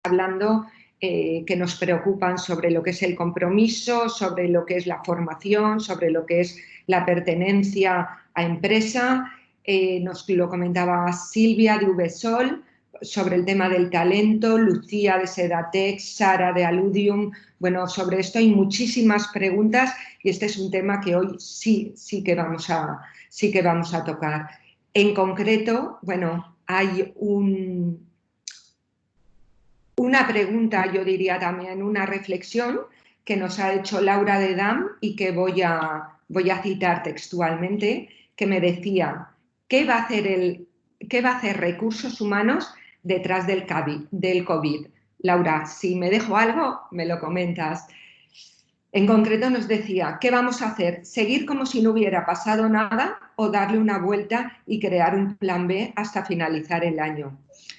hablando que nos preocupan sobre lo que es el compromiso, sobre lo que es la formación, sobre lo que es la pertenencia a empresa. Nos lo comentaba Silvia de VSOL sobre el tema del talento, Lucía de Sedatex, Sara de Aludium. Bueno, sobre esto hay muchísimas preguntas y este es un tema que hoy sí que vamos a tocar. En concreto, bueno, hay una pregunta, yo diría también una reflexión que nos ha hecho Laura de Dam y que voy a citar textualmente, que me decía, ¿qué va a hacer Recursos Humanos detrás del COVID? Laura, si me dejo algo, me lo comentas. En concreto nos decía, ¿qué vamos a hacer? ¿Seguir como si no hubiera pasado nada o darle una vuelta y crear un plan B hasta finalizar el año?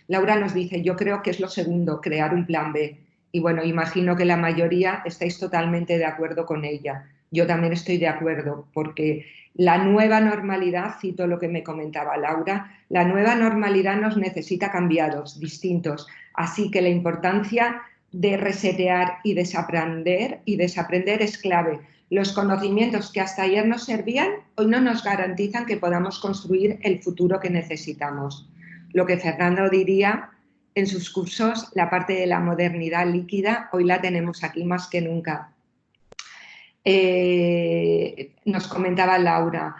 Laura nos dice, yo creo que es lo segundo, crear un plan B. Y bueno, imagino que la mayoría estáis totalmente de acuerdo con ella. Yo también estoy de acuerdo, porque la nueva normalidad, cito lo que me comentaba Laura, la nueva normalidad nos necesita cambiados, distintos. Así que la importancia de resetear y desaprender es clave. Los conocimientos que hasta ayer nos servían, hoy no nos garantizan que podamos construir el futuro que necesitamos. Lo que Fernando diría en sus cursos, la parte de la modernidad líquida, hoy la tenemos aquí más que nunca. Nos comentaba Laura,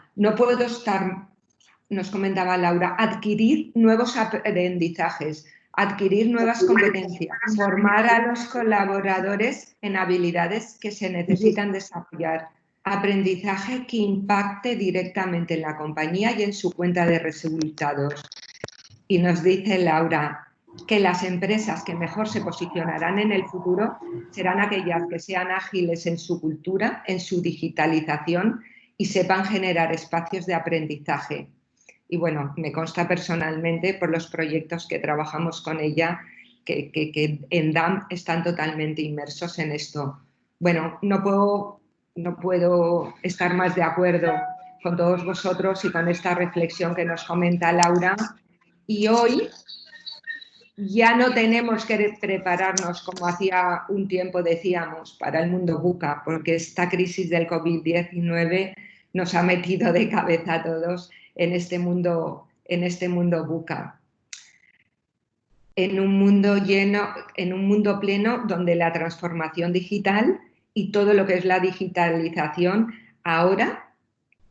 adquirir nuevos aprendizajes, adquirir nuevas competencias, formar a los colaboradores en habilidades que se necesitan desarrollar, aprendizaje que impacte directamente en la compañía y en su cuenta de resultados. Y nos dice Laura que las empresas que mejor se posicionarán en el futuro serán aquellas que sean ágiles en su cultura, en su digitalización y sepan generar espacios de aprendizaje. Y bueno, me consta personalmente por los proyectos que trabajamos con ella que en DAM están totalmente inmersos en esto. Bueno, no puedo estar más de acuerdo con todos vosotros y con esta reflexión que nos comenta Laura. Y hoy ya no tenemos que prepararnos como hacía un tiempo decíamos para el mundo VUCA, porque esta crisis del COVID-19 nos ha metido de cabeza a todos en este mundo VUCA. En un mundo pleno donde la transformación digital y todo lo que es la digitalización ahora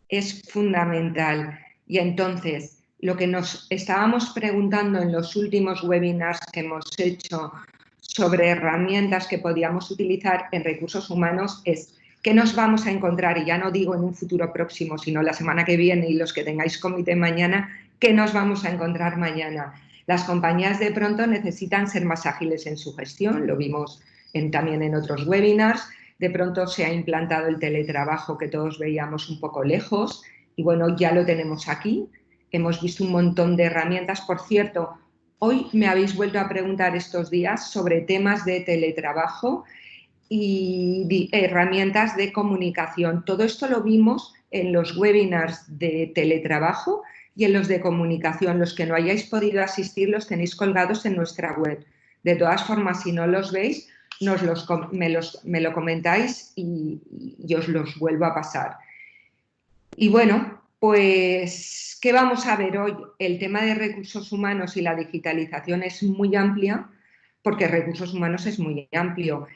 es fundamental. Y entonces, lo que nos estábamos preguntando en los últimos webinars que hemos hecho sobre herramientas que podíamos utilizar en recursos humanos es ¿qué nos vamos a encontrar? Y ya no digo en un futuro próximo, sino la semana que viene y los que tengáis comité mañana, ¿qué nos vamos a encontrar mañana? Las compañías de pronto necesitan ser más ágiles en su gestión, lo vimos también en otros webinars. De pronto se ha implantado el teletrabajo que todos veíamos un poco lejos y bueno, ya lo tenemos aquí. Hemos visto un montón de herramientas. Por cierto, hoy me habéis vuelto a preguntar estos días sobre temas de teletrabajo y herramientas de comunicación. Todo esto lo vimos en los webinars de teletrabajo y en los de comunicación. Los que no hayáis podido asistir los tenéis colgados en nuestra web. De todas formas, si no los veis, me lo comentáis y os los vuelvo a pasar. Y bueno, pues, ¿qué vamos a ver hoy? El tema de recursos humanos y la digitalización es muy amplia, porque recursos humanos es muy amplio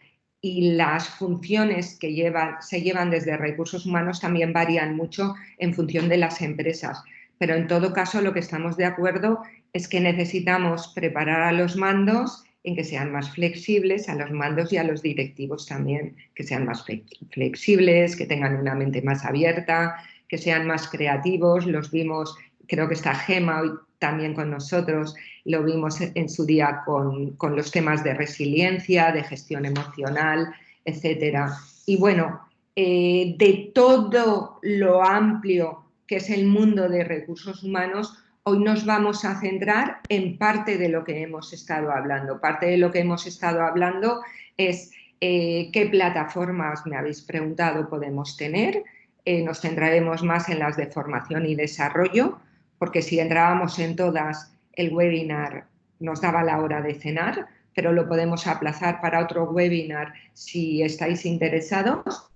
y las funciones que se llevan desde recursos humanos también varían mucho en función de las empresas. Pero en todo caso, lo que estamos de acuerdo es que necesitamos preparar a los mandos en que sean más flexibles, a los mandos y a los directivos también, que sean más flexibles, que tengan una mente más abierta, que sean más creativos. Los vimos, creo que está Gema hoy también con nosotros, lo vimos en su día con los temas de resiliencia, de gestión emocional, etcétera. Y bueno, de todo lo amplio que es el mundo de recursos humanos, hoy nos vamos a centrar en parte de lo que hemos estado hablando. Parte de lo que hemos estado hablando es qué plataformas, me habéis preguntado, podemos tener. Nos centraremos más en las de formación y desarrollo, porque si entrábamos en todas, el webinar nos daba la hora de cenar, pero lo podemos aplazar para otro webinar si estáis interesados.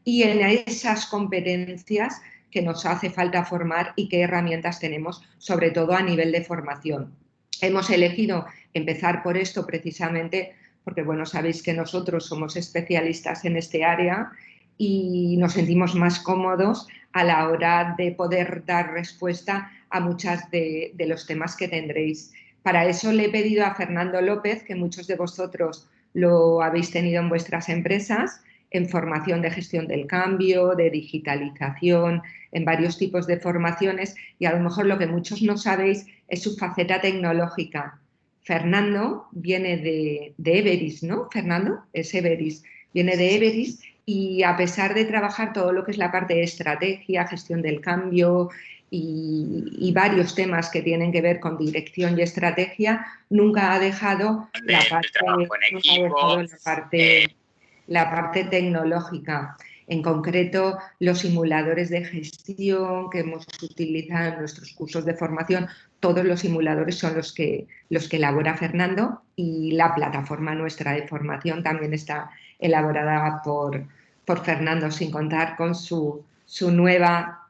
Y en esas competencias que nos hace falta formar y qué herramientas tenemos, sobre todo a nivel de formación. Hemos elegido empezar por esto precisamente porque, bueno, sabéis que nosotros somos especialistas en este área y nos sentimos más cómodos a la hora de poder dar respuesta a muchos de los temas que tendréis. Para eso le he pedido a Fernando López, que muchos de vosotros lo habéis tenido en vuestras empresas, en formación de gestión del cambio, de digitalización, en varios tipos de formaciones, y a lo mejor lo que muchos no sabéis es su faceta tecnológica. Fernando viene de Everis, ¿no? Fernando es Everis, viene de Everis y a pesar de trabajar todo lo que es la parte de estrategia, gestión del cambio y varios temas que tienen que ver con dirección y estrategia, nunca ha dejado la parte tecnológica. En concreto, los simuladores de gestión que hemos utilizado en nuestros cursos de formación, todos los simuladores son los que elabora Fernando, y la plataforma nuestra de formación también está elaborada por Fernando, sin contar con su nueva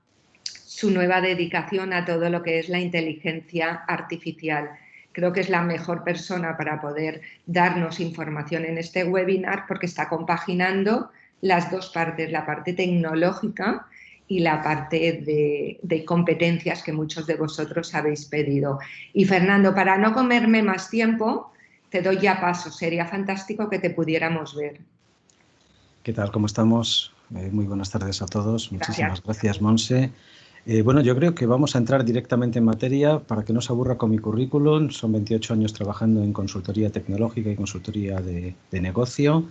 dedicación a todo lo que es la inteligencia artificial. Creo que es la mejor persona para poder darnos información en este webinar porque está compaginando las dos partes, la parte tecnológica y la parte de competencias que muchos de vosotros habéis pedido. Y Fernando, para no comerme más tiempo, te doy ya paso. Sería fantástico que te pudiéramos ver. ¿Qué tal? ¿Cómo estamos? Muy buenas tardes a todos. Muchísimas gracias, Monse. Bueno, yo creo que vamos a entrar directamente en materia para que no se aburra con mi currículum. Son 28 años trabajando en consultoría tecnológica y consultoría de negocio.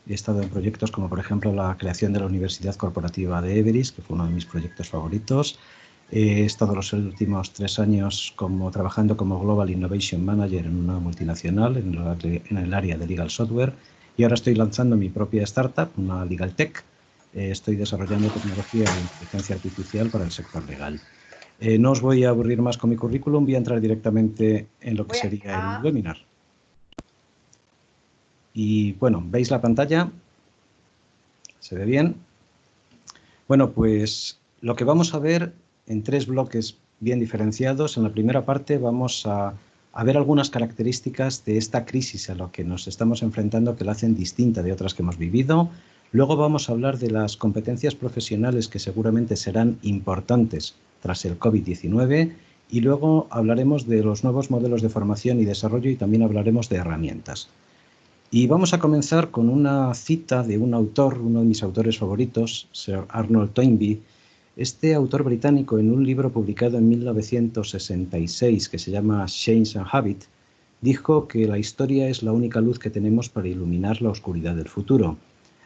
He estado en proyectos como, por ejemplo, la creación de la Universidad Corporativa de Everis, que fue uno de mis proyectos favoritos. He estado los últimos 3 años trabajando como Global Innovation Manager en una multinacional en el área de Legal Software. Y ahora estoy lanzando mi propia startup, una Legal Tech. Estoy desarrollando tecnología de inteligencia artificial para el sector legal. No os voy a aburrir más con mi currículum, voy a entrar directamente en lo que sería el webinar. Y bueno, ¿veis la pantalla? ¿Se ve bien? Bueno, pues lo que vamos a ver en 3 bloques bien diferenciados. En la primera parte vamos a ver algunas características de esta crisis a la que nos estamos enfrentando que la hacen distinta de otras que hemos vivido. Luego vamos a hablar de las competencias profesionales que seguramente serán importantes tras el COVID-19 y luego hablaremos de los nuevos modelos de formación y desarrollo y también hablaremos de herramientas. Y vamos a comenzar con una cita de un autor, uno de mis autores favoritos, Sir Arnold Toynbee. Este autor británico, en un libro publicado en 1966 que se llama Change and Habit, dijo que la historia es la única luz que tenemos para iluminar la oscuridad del futuro.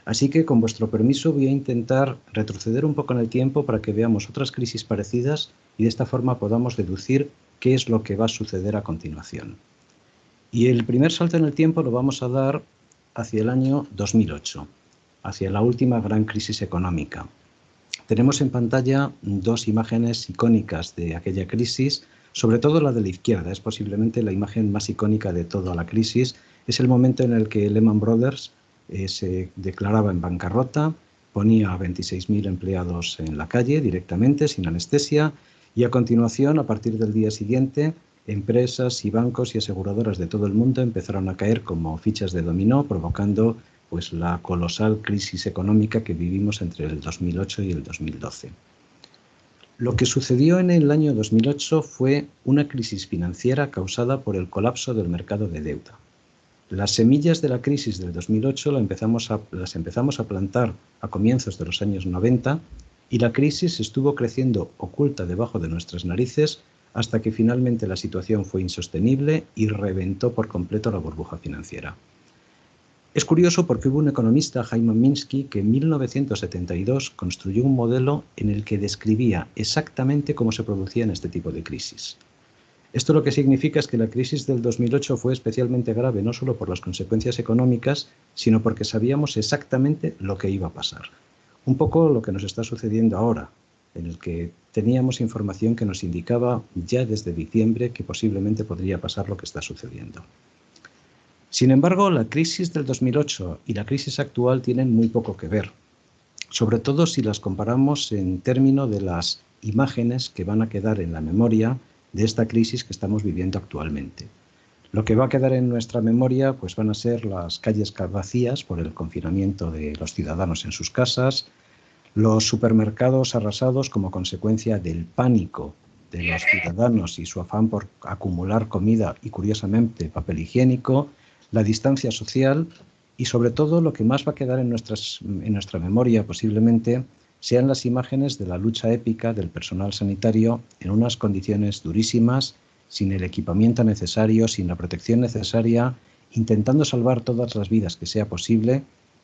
Así que, con vuestro permiso, voy a intentar retroceder un poco en el tiempo para que veamos otras crisis parecidas y de esta forma podamos deducir qué es lo que va a suceder a continuación. Y el primer salto en el tiempo lo vamos a dar hacia el año 2008, hacia la última gran crisis económica. Tenemos en pantalla 2 imágenes icónicas de aquella crisis, sobre todo la de la izquierda, es posiblemente la imagen más icónica de toda la crisis. Es el momento en el que Lehman Brothers se declaraba en bancarrota, ponía a 26.000 empleados en la calle directamente, sin anestesia, y a continuación, a partir del día siguiente, empresas y bancos y aseguradoras de todo el mundo empezaron a caer como fichas de dominó, provocando pues la colosal crisis económica que vivimos entre el 2008 y el 2012. Lo que sucedió en el año 2008 fue una crisis financiera causada por el colapso del mercado de deuda. Las semillas de la crisis del 2008 las empezamos a plantar a comienzos de los años 90 y la crisis estuvo creciendo oculta debajo de nuestras narices hasta que finalmente la situación fue insostenible y reventó por completo la burbuja financiera. Es curioso porque hubo un economista, Hyman Minsky, que en 1972 construyó un modelo en el que describía exactamente cómo se producían este tipo de crisis. Esto lo que significa es que la crisis del 2008 fue especialmente grave no solo por las consecuencias económicas, sino porque sabíamos exactamente lo que iba a pasar. Un poco lo que nos está sucediendo ahora, en el que teníamos información que nos indicaba ya desde diciembre que posiblemente podría pasar lo que está sucediendo. Sin embargo, la crisis del 2008 y la crisis actual tienen muy poco que ver, sobre todo si las comparamos en términos de las imágenes que van a quedar en la memoria de esta crisis que estamos viviendo actualmente. Lo que va a quedar en nuestra memoria pues van a ser las calles vacías por el confinamiento de los ciudadanos en sus casas, los supermercados arrasados como consecuencia del pánico de los ciudadanos y su afán por acumular comida y, curiosamente, papel higiénico, la distancia social y, sobre todo, lo que más va a quedar en nuestra memoria posiblemente sean las imágenes de la lucha épica del personal sanitario en unas condiciones durísimas, sin el equipamiento necesario, sin la protección necesaria, intentando salvar todas las vidas que sea posible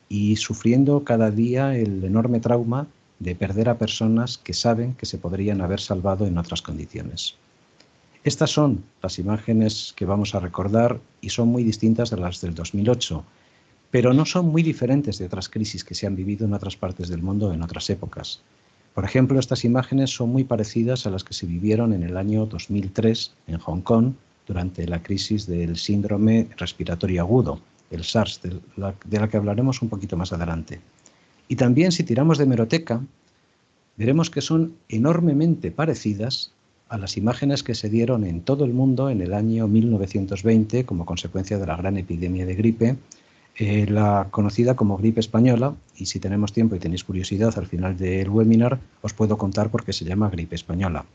y sufriendo cada día el enorme trauma de perder a personas que saben que se podrían haber salvado en otras condiciones. Estas son las imágenes que vamos a recordar y son muy distintas de las del 2008, pero no son muy diferentes de otras crisis que se han vivido en otras partes del mundo en otras épocas. Por ejemplo, estas imágenes son muy parecidas a las que se vivieron en el año 2003 en Hong Kong durante la crisis del síndrome respiratorio agudo, el SARS, de la que hablaremos un poquito más adelante. Y también, si tiramos de hemeroteca, veremos que son enormemente parecidas a las imágenes que se dieron en todo el mundo en el año 1920 como consecuencia de la gran epidemia de gripe, la conocida como gripe española, y si tenemos tiempo y tenéis curiosidad al final del webinar, os puedo contar por qué se llama gripe española.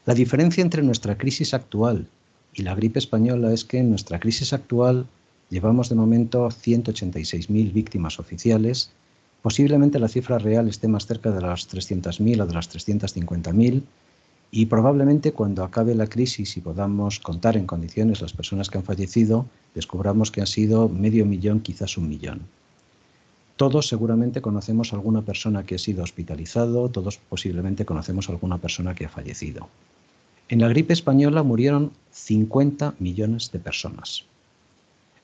La diferencia entre nuestra crisis actual y la gripe española es que en nuestra crisis actual llevamos de momento 186.000 víctimas oficiales. Posiblemente la cifra real esté más cerca de las 300.000 o de las 350.000 y probablemente cuando acabe la crisis y podamos contar en condiciones las personas que han fallecido, descubramos que han sido 500.000, quizás 1.000.000. Todos seguramente conocemos a alguna persona que ha sido hospitalizado, todos posiblemente conocemos a alguna persona que ha fallecido. En la gripe española murieron 50 millones de personas.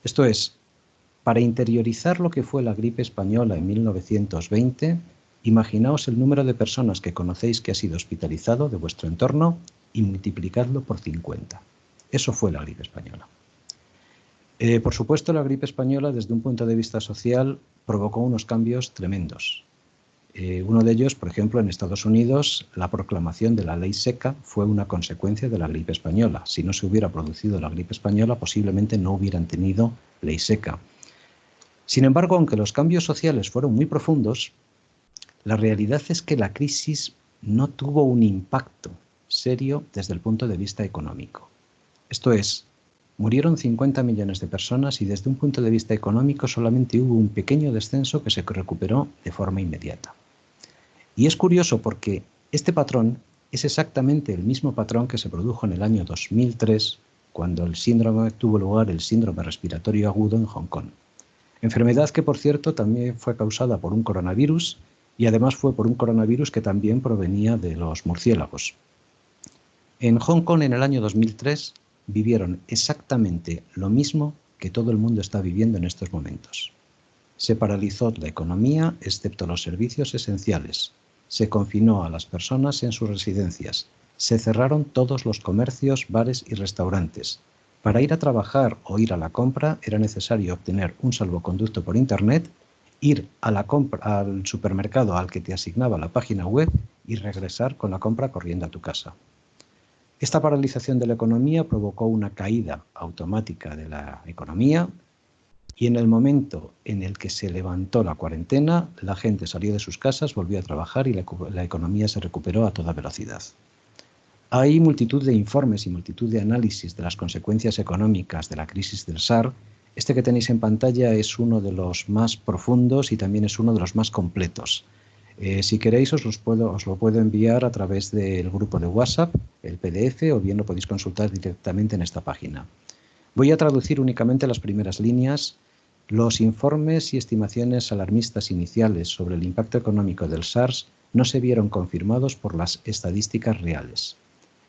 Esto es, para interiorizar lo que fue la gripe española en 1920, imaginaos el número de personas que conocéis que ha sido hospitalizado de vuestro entorno y multiplicadlo por 50. Eso fue la gripe española. Por supuesto, la gripe española, desde un punto de vista social, provocó unos cambios tremendos. Uno de ellos, por ejemplo, en Estados Unidos, la proclamación de la ley seca fue una consecuencia de la gripe española. Si no se hubiera producido la gripe española, posiblemente no hubieran tenido ley seca. Sin embargo, aunque los cambios sociales fueron muy profundos, la realidad es que la crisis no tuvo un impacto serio desde el punto de vista económico. Esto es, murieron 50 millones de personas y desde un punto de vista económico solamente hubo un pequeño descenso que se recuperó de forma inmediata. Y es curioso porque este patrón es exactamente el mismo patrón que se produjo en el año 2003 cuando tuvo lugar el síndrome respiratorio agudo en Hong Kong. Enfermedad que, por cierto, también fue causada por un coronavirus y además fue por un coronavirus que también provenía de los murciélagos. En Hong Kong, en el año 2003, vivieron exactamente lo mismo que todo el mundo está viviendo en estos momentos. Se paralizó la economía, excepto los servicios esenciales. Se confinó a las personas en sus residencias. Se cerraron todos los comercios, bares y restaurantes. Para ir a trabajar o ir a la compra era necesario obtener un salvoconducto por Internet, ir a al supermercado al que te asignaba la página web y regresar con la compra corriendo a tu casa. Esta paralización de la economía provocó una caída automática de la economía y en el momento en el que se levantó la cuarentena, la gente salió de sus casas, volvió a trabajar y la economía se recuperó a toda velocidad. Hay multitud de informes y multitud de análisis de las consecuencias económicas de la crisis del SARS. Este que tenéis en pantalla es uno de los más profundos y también es uno de los más completos. Si queréis os lo puedo enviar a través del grupo de WhatsApp, el PDF, o bien lo podéis consultar directamente en esta página. Voy a traducir únicamente las primeras líneas. Los informes y estimaciones alarmistas iniciales sobre el impacto económico del SARS no se vieron confirmados por las estadísticas reales.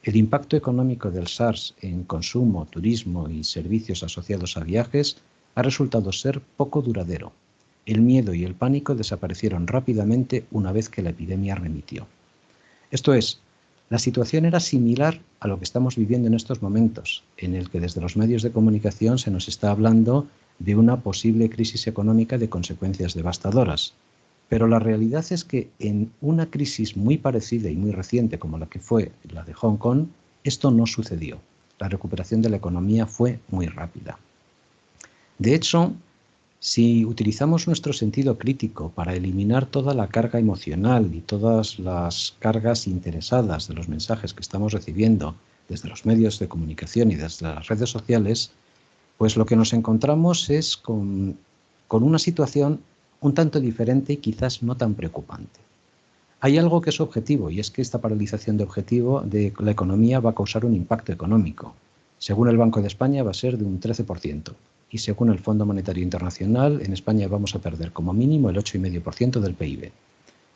El impacto económico del SARS en consumo, turismo y servicios asociados a viajes ha resultado ser poco duradero. El miedo y el pánico desaparecieron rápidamente una vez que la epidemia remitió. Esto es, La situación era similar a lo que estamos viviendo en estos momentos, en el que desde los medios de comunicación se nos está hablando de una posible crisis económica de consecuencias devastadoras. Pero la realidad es que en una crisis muy parecida y muy reciente como la que fue la de Hong Kong, esto no sucedió. La recuperación de la economía fue muy rápida. De hecho, si utilizamos nuestro sentido crítico para eliminar toda la carga emocional y todas las cargas interesadas de los mensajes que estamos recibiendo desde los medios de comunicación y desde las redes sociales, pues lo que nos encontramos es con una situación un tanto diferente y quizás no tan preocupante. Hay algo que es objetivo, y es que esta paralización de la economía va a causar un impacto económico. Según el Banco de España va a ser de un 13%, y según el Fondo Monetario Internacional, en España vamos a perder como mínimo el 8,5% del PIB.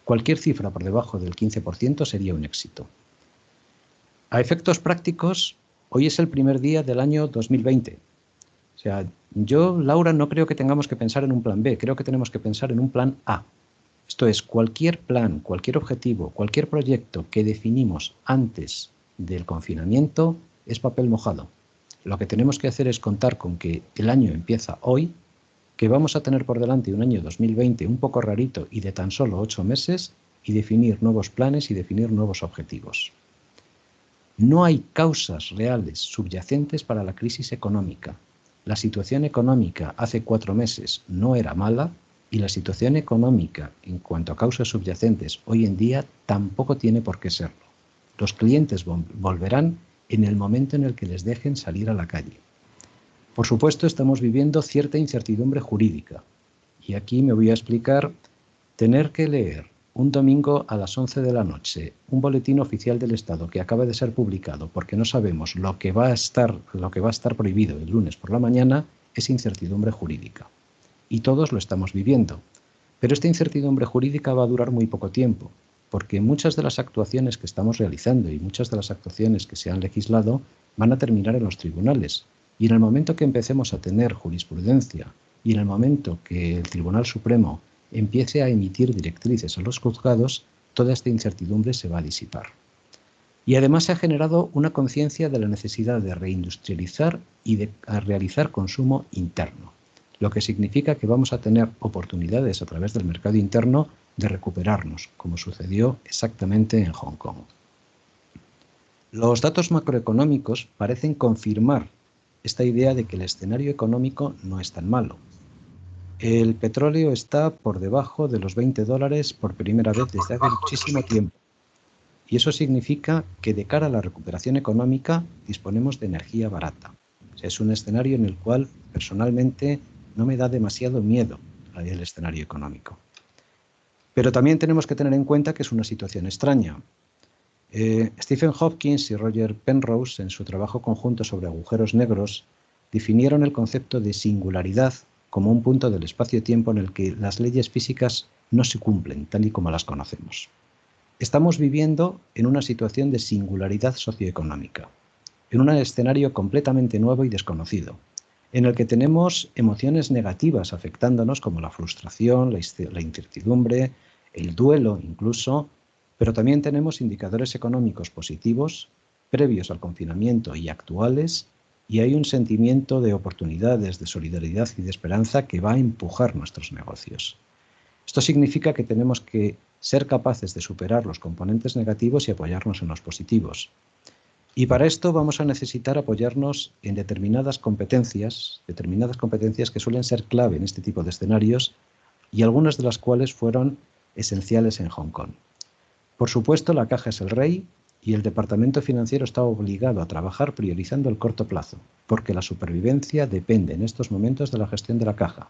Cualquier cifra por debajo del 15% sería un éxito. A efectos prácticos, hoy es el primer día del año 2020. O sea, yo, Laura, no creo que tengamos que pensar en un plan B, creo que tenemos que pensar en un plan A. Esto es, cualquier plan, cualquier objetivo, cualquier proyecto que definimos antes del confinamiento es papel mojado. Lo que tenemos que hacer es contar con que el año empieza hoy, que vamos a tener por delante un año 2020 un poco rarito y de tan solo 8 meses, y definir nuevos planes y definir nuevos objetivos. No hay causas reales subyacentes para la crisis económica. La situación económica hace 4 meses no era mala y la situación económica en cuanto a causas subyacentes hoy en día tampoco tiene por qué serlo. Los clientes volverán en el momento en el que les dejen salir a la calle. Por supuesto, estamos viviendo cierta incertidumbre jurídica. Y aquí me voy a explicar. Tener que leer un domingo a las 11 de la noche un boletín oficial del Estado que acaba de ser publicado porque no sabemos lo que va a estar prohibido el lunes por la mañana es incertidumbre jurídica. Y todos lo estamos viviendo. Pero esta incertidumbre jurídica va a durar muy poco tiempo, porque muchas de las actuaciones que estamos realizando y muchas de las actuaciones que se han legislado van a terminar en los tribunales. Y en el momento que empecemos a tener jurisprudencia y en el momento que el Tribunal Supremo empiece a emitir directrices a los juzgados, toda esta incertidumbre se va a disipar. Y además se ha generado una conciencia de la necesidad de reindustrializar y de realizar consumo interno, lo que significa que vamos a tener oportunidades a través del mercado interno de recuperarnos, como sucedió exactamente en Hong Kong. Los datos macroeconómicos parecen confirmar esta idea de que el escenario económico no es tan malo. El petróleo está por debajo de los $20 por primera vez desde hace muchísimo tiempo. Y eso significa que de cara a la recuperación económica disponemos de energía barata. O sea, es un escenario en el cual personalmente no me da demasiado miedo el escenario económico. Pero también tenemos que tener en cuenta que es una situación extraña. Stephen Hopkins y Roger Penrose, en su trabajo conjunto sobre agujeros negros, definieron el concepto de singularidad como un punto del espacio-tiempo en el que las leyes físicas no se cumplen tal y como las conocemos. Estamos viviendo en una situación de singularidad socioeconómica, en un escenario completamente nuevo y desconocido, en el que tenemos emociones negativas afectándonos como la frustración, la incertidumbre, el duelo incluso, pero también tenemos indicadores económicos positivos previos al confinamiento y actuales, y hay un sentimiento de oportunidades, de solidaridad y de esperanza que va a empujar nuestros negocios. Esto significa que tenemos que ser capaces de superar los componentes negativos y apoyarnos en los positivos. Y para esto vamos a necesitar apoyarnos en determinadas competencias que suelen ser clave en este tipo de escenarios y algunas de las cuales fueron esenciales en Hong Kong. Por supuesto, la caja es el rey y el departamento financiero está obligado a trabajar priorizando el corto plazo, porque la supervivencia depende en estos momentos de la gestión de la caja.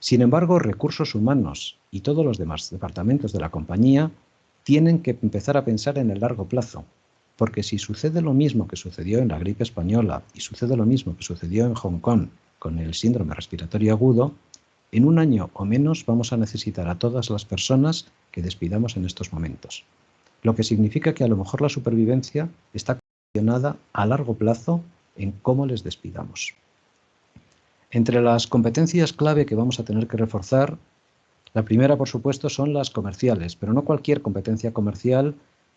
Sin embargo, recursos humanos y todos los demás departamentos de la compañía tienen que empezar a pensar en el largo plazo, porque si sucede lo mismo que sucedió en la gripe española y sucede lo mismo que sucedió en Hong Kong con el síndrome respiratorio agudo, en un año o menos vamos a necesitar a todas las personas que despidamos en estos momentos. Lo que significa que a lo mejor la supervivencia está condicionada a largo plazo en cómo les despidamos. Entre las competencias clave que vamos a tener que reforzar, la primera, por supuesto, son las comerciales, pero no cualquier competencia comercial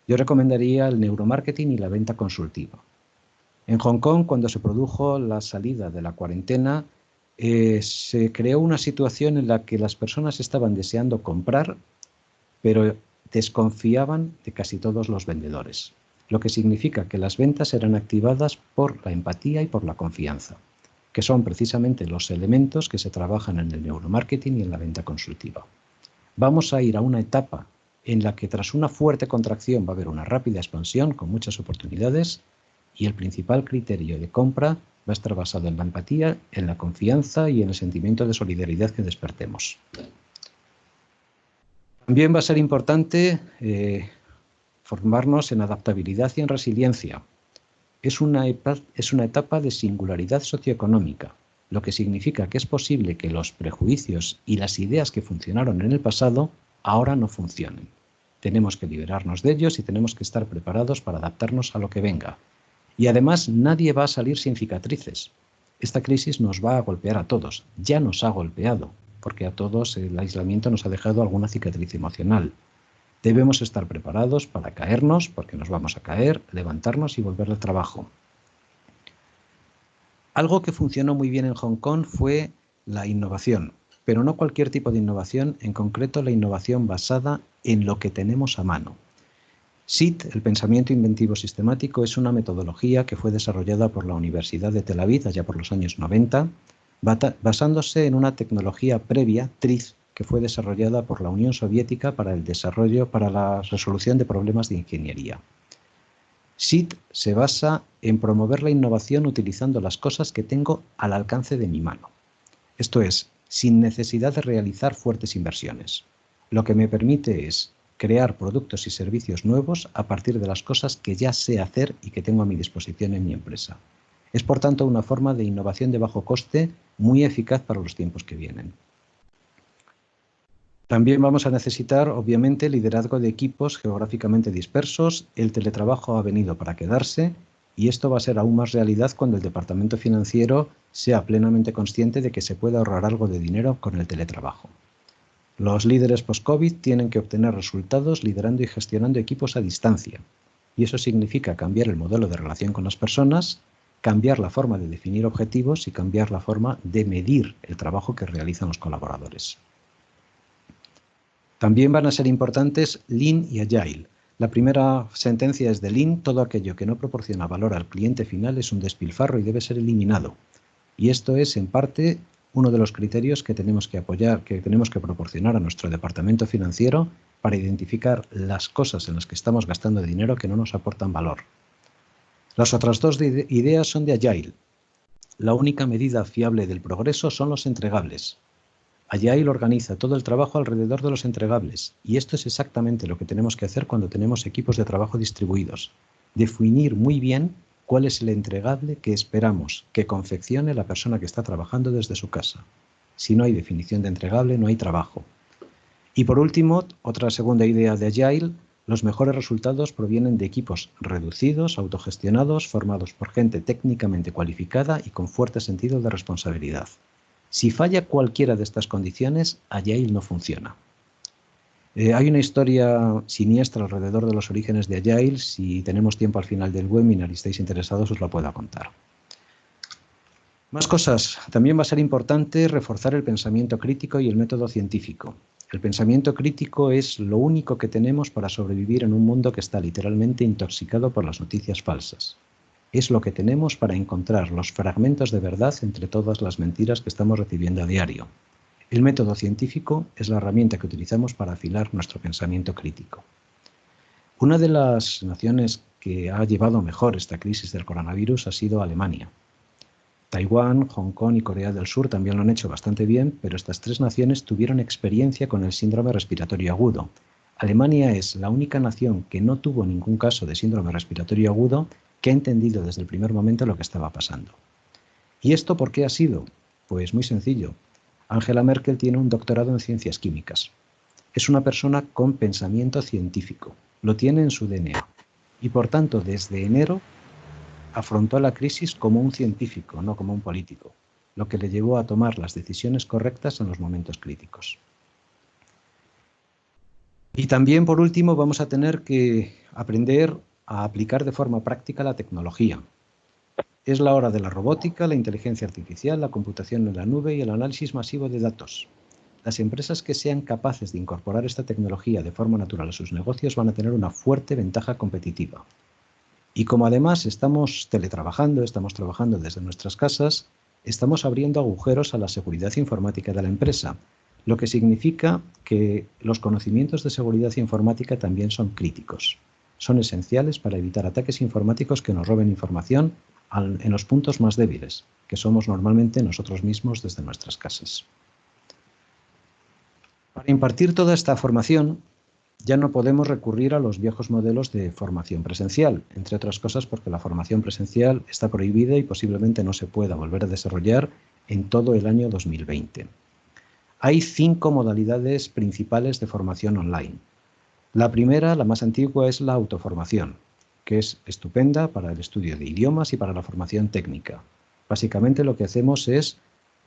Yo recomendaría el neuromarketing y la venta consultiva. En Hong Kong, cuando se produjo la salida de la cuarentena, se creó una situación en la que las personas estaban deseando comprar, pero desconfiaban de casi todos los vendedores, lo que significa que las ventas eran activadas por la empatía y por la confianza, que son precisamente los elementos que se trabajan en el neuromarketing y en la venta consultiva. Vamos a ir a una etapa en la que tras una fuerte contracción va a haber una rápida expansión con muchas oportunidades y el principal criterio de compra va a estar basado en la empatía, en la confianza y en el sentimiento de solidaridad que despertemos. También va a ser importante formarnos en adaptabilidad y en resiliencia. Es una etapa de singularidad socioeconómica, lo que significa que es posible que los prejuicios y las ideas que funcionaron en el pasado ahora no funcionen. Tenemos que liberarnos de ellos y tenemos que estar preparados para adaptarnos a lo que venga. Y además nadie va a salir sin cicatrices. Esta crisis nos va a golpear a todos, ya nos ha golpeado, porque a todos el aislamiento nos ha dejado alguna cicatriz emocional. Debemos estar preparados para caernos, porque nos vamos a caer, levantarnos y volver al trabajo. Algo que funcionó muy bien en Hong Kong fue la innovación, pero no cualquier tipo de innovación, en concreto la innovación basada en lo que tenemos a mano. SIT, el pensamiento inventivo sistemático, es una metodología que fue desarrollada por la Universidad de Tel Aviv allá por los años 90, basándose en una tecnología previa, TRIZ, que fue desarrollada por la Unión Soviética para la resolución de problemas de ingeniería. SIT se basa en promover la innovación utilizando las cosas que tengo al alcance de mi mano. Esto es, sin necesidad de realizar fuertes inversiones. Lo que me permite es crear productos y servicios nuevos a partir de las cosas que ya sé hacer y que tengo a mi disposición en mi empresa. Es, por tanto, una forma de innovación de bajo coste muy eficaz para los tiempos que vienen. También vamos a necesitar, obviamente, liderazgo de equipos geográficamente dispersos. El teletrabajo ha venido para quedarse y esto va a ser aún más realidad cuando el departamento financiero sea plenamente consciente de que se puede ahorrar algo de dinero con el teletrabajo. Los líderes post-COVID tienen que obtener resultados liderando y gestionando equipos a distancia. Y eso significa cambiar el modelo de relación con las personas, cambiar la forma de definir objetivos y cambiar la forma de medir el trabajo que realizan los colaboradores. También van a ser importantes Lean y Agile. La primera sentencia es de Lean: todo aquello que no proporciona valor al cliente final es un despilfarro y debe ser eliminado. Y esto es, en parte, uno de los criterios que tenemos que apoyar, que tenemos que proporcionar a nuestro departamento financiero para identificar las cosas en las que estamos gastando dinero que no nos aportan valor. Las otras dos ideas son de Agile. La única medida fiable del progreso son los entregables. Agile organiza todo el trabajo alrededor de los entregables, y esto es exactamente lo que tenemos que hacer cuando tenemos equipos de trabajo distribuidos. Definir muy bien cuál es el entregable que esperamos que confeccione la persona que está trabajando desde su casa. Si no hay definición de entregable, no hay trabajo. Y por último, otra segunda idea de Agile: los mejores resultados provienen de equipos reducidos, autogestionados, formados por gente técnicamente cualificada y con fuerte sentido de responsabilidad. Si falla cualquiera de estas condiciones, Agile no funciona. Hay una historia siniestra alrededor de los orígenes de Agile. Si tenemos tiempo al final del webinar y estáis interesados, os la puedo contar. Más cosas. También va a ser importante reforzar el pensamiento crítico y el método científico. El pensamiento crítico es lo único que tenemos para sobrevivir en un mundo que está literalmente intoxicado por las noticias falsas. Es lo que tenemos para encontrar los fragmentos de verdad entre todas las mentiras que estamos recibiendo a diario. El método científico es la herramienta que utilizamos para afilar nuestro pensamiento crítico. Una de las naciones que ha llevado mejor esta crisis del coronavirus ha sido Alemania. Taiwán, Hong Kong y Corea del Sur también lo han hecho bastante bien, pero estas tres naciones tuvieron experiencia con el síndrome respiratorio agudo. Alemania es la única nación que no tuvo ningún caso de síndrome respiratorio agudo, que ha entendido desde el primer momento lo que estaba pasando. ¿Y esto por qué ha sido? Pues muy sencillo. Angela Merkel tiene un doctorado en ciencias químicas. Es una persona con pensamiento científico. Lo tiene en su DNA. Y por tanto, desde enero, afrontó la crisis como un científico, no como un político, lo que le llevó a tomar las decisiones correctas en los momentos críticos. Y también, por último, vamos a tener que aprender a aplicar de forma práctica la tecnología. Es la hora de la robótica, la inteligencia artificial, la computación en la nube y el análisis masivo de datos. Las empresas que sean capaces de incorporar esta tecnología de forma natural a sus negocios van a tener una fuerte ventaja competitiva. Y como además estamos teletrabajando, estamos trabajando desde nuestras casas, estamos abriendo agujeros a la seguridad informática de la empresa, lo que significa que los conocimientos de seguridad informática también son críticos. Son esenciales para evitar ataques informáticos que nos roben información en los puntos más débiles, que somos normalmente nosotros mismos desde nuestras casas. Para impartir toda esta formación, ya no podemos recurrir a los viejos modelos de formación presencial, entre otras cosas porque la formación presencial está prohibida y posiblemente no se pueda volver a desarrollar en todo el año 2020. Hay 5 modalidades principales de formación online. La primera, la más antigua, es la autoformación, que es estupenda para el estudio de idiomas y para la formación técnica. Básicamente lo que hacemos es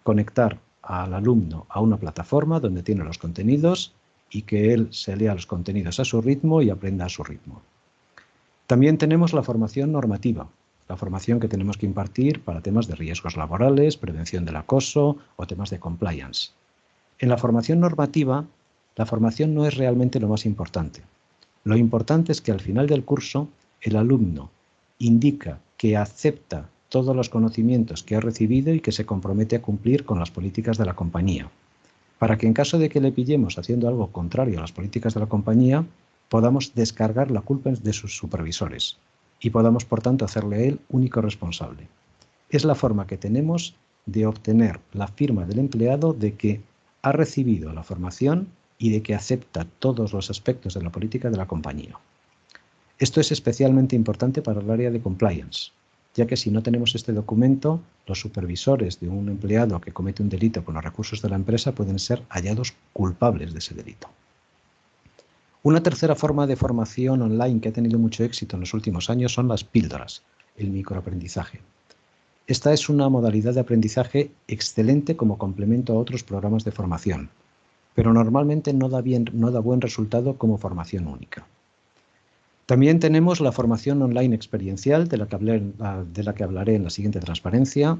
conectar al alumno a una plataforma donde tiene los contenidos y que él se lea los contenidos a su ritmo y aprenda a su ritmo. También tenemos la formación normativa, la formación que tenemos que impartir para temas de riesgos laborales, prevención del acoso o temas de compliance. En la formación normativa, la formación no es realmente lo más importante. Lo importante es que al final del curso el alumno indica que acepta todos los conocimientos que ha recibido y que se compromete a cumplir con las políticas de la compañía, para que en caso de que le pillemos haciendo algo contrario a las políticas de la compañía, podamos descargar la culpa de sus supervisores y podamos, por tanto, hacerle a él único responsable. Es la forma que tenemos de obtener la firma del empleado de que ha recibido la formación y de que acepta todos los aspectos de la política de la compañía. Esto es especialmente importante para el área de compliance, ya que si no tenemos este documento, los supervisores de un empleado que comete un delito con los recursos de la empresa pueden ser hallados culpables de ese delito. Una tercera forma de formación online que ha tenido mucho éxito en los últimos años son las píldoras, el microaprendizaje. Esta es una modalidad de aprendizaje excelente como complemento a otros programas de formación, pero normalmente no da buen resultado como formación única. También tenemos la formación online experiencial, de la que hablaré en la siguiente transparencia,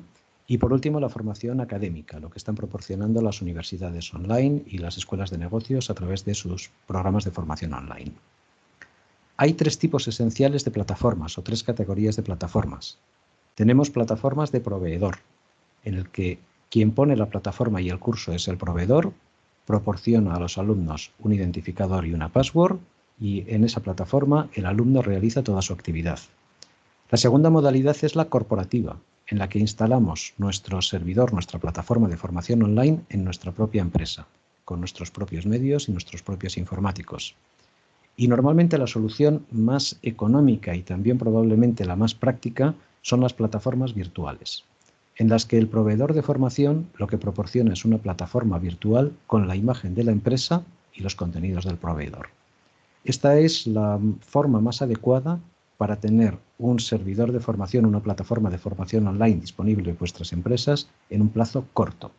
y por último la formación académica, lo que están proporcionando las universidades online y las escuelas de negocios a través de sus programas de formación online. Hay 3 tipos esenciales de plataformas o 3 categorías de plataformas. Tenemos plataformas de proveedor, en el que quien pone la plataforma y el curso es el proveedor, proporciona a los alumnos un identificador y una password, y en esa plataforma el alumno realiza toda su actividad. La segunda modalidad es la corporativa, en la que instalamos nuestro servidor, nuestra plataforma de formación online en nuestra propia empresa, con nuestros propios medios y nuestros propios informáticos. Y normalmente la solución más económica y también probablemente la más práctica son las plataformas virtuales, en las que el proveedor de formación lo que proporciona es una plataforma virtual con la imagen de la empresa y los contenidos del proveedor. Esta es la forma más adecuada para tener un servidor de formación, una plataforma de formación online disponible en vuestras empresas en un plazo corto.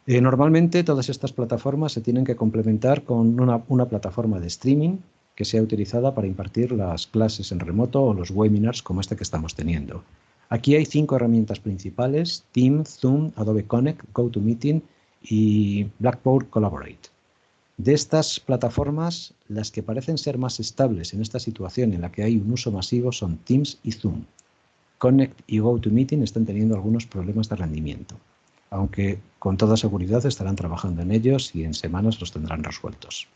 Normalmente todas estas plataformas se tienen que complementar con una plataforma de streaming que sea utilizada para impartir las clases en remoto o los webinars como este que estamos teniendo. Aquí hay 5 herramientas principales: Teams, Zoom, Adobe Connect, GoToMeeting y Blackboard Collaborate. De estas plataformas, las que parecen ser más estables en esta situación en la que hay un uso masivo son Teams y Zoom. Connect y GoToMeeting están teniendo algunos problemas de rendimiento, aunque con toda seguridad estarán trabajando en ellos y en semanas los tendrán resueltos.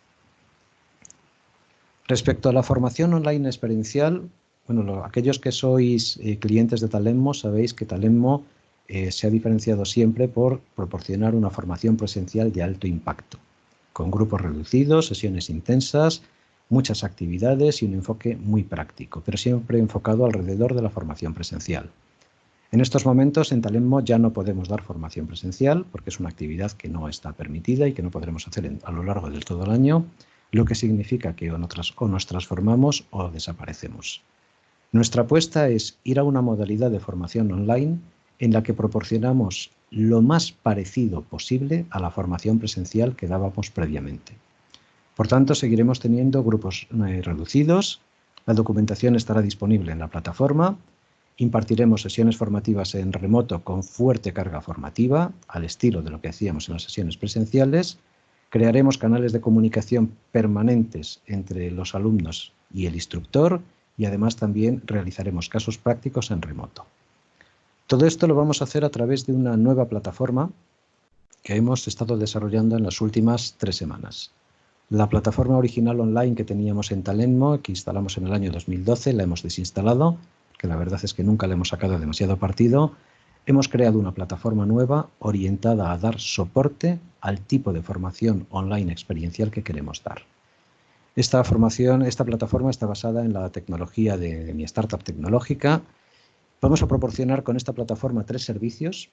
Respecto a la formación online experiencial, bueno, aquellos que sois clientes de Talemmo sabéis que Talemmo se ha diferenciado siempre por proporcionar una formación presencial de alto impacto, con grupos reducidos, sesiones intensas, muchas actividades y un enfoque muy práctico, pero siempre enfocado alrededor de la formación presencial. En estos momentos en Talemmo ya no podemos dar formación presencial porque es una actividad que no está permitida y que no podremos hacer a lo largo del todo el año, lo que significa que o nos transformamos o desaparecemos. Nuestra apuesta es ir a una modalidad de formación online en la que proporcionamos lo más parecido posible a la formación presencial que dábamos previamente. Por tanto, seguiremos teniendo grupos reducidos, la documentación estará disponible en la plataforma, impartiremos sesiones formativas en remoto con fuerte carga formativa, al estilo de lo que hacíamos en las sesiones presenciales, crearemos canales de comunicación permanentes entre los alumnos y el instructor y además también realizaremos casos prácticos en remoto. Todo esto lo vamos a hacer a través de una nueva plataforma que hemos estado desarrollando en las últimas 3 semanas. La plataforma original online que teníamos en Talentmo, que instalamos en el año 2012, la hemos desinstalado, que la verdad es que nunca le hemos sacado demasiado partido. Hemos creado una plataforma nueva orientada a dar soporte al tipo de formación online experiencial que queremos dar. Esta plataforma está basada en la tecnología de mi startup tecnológica. Vamos a proporcionar con esta plataforma 3 servicios.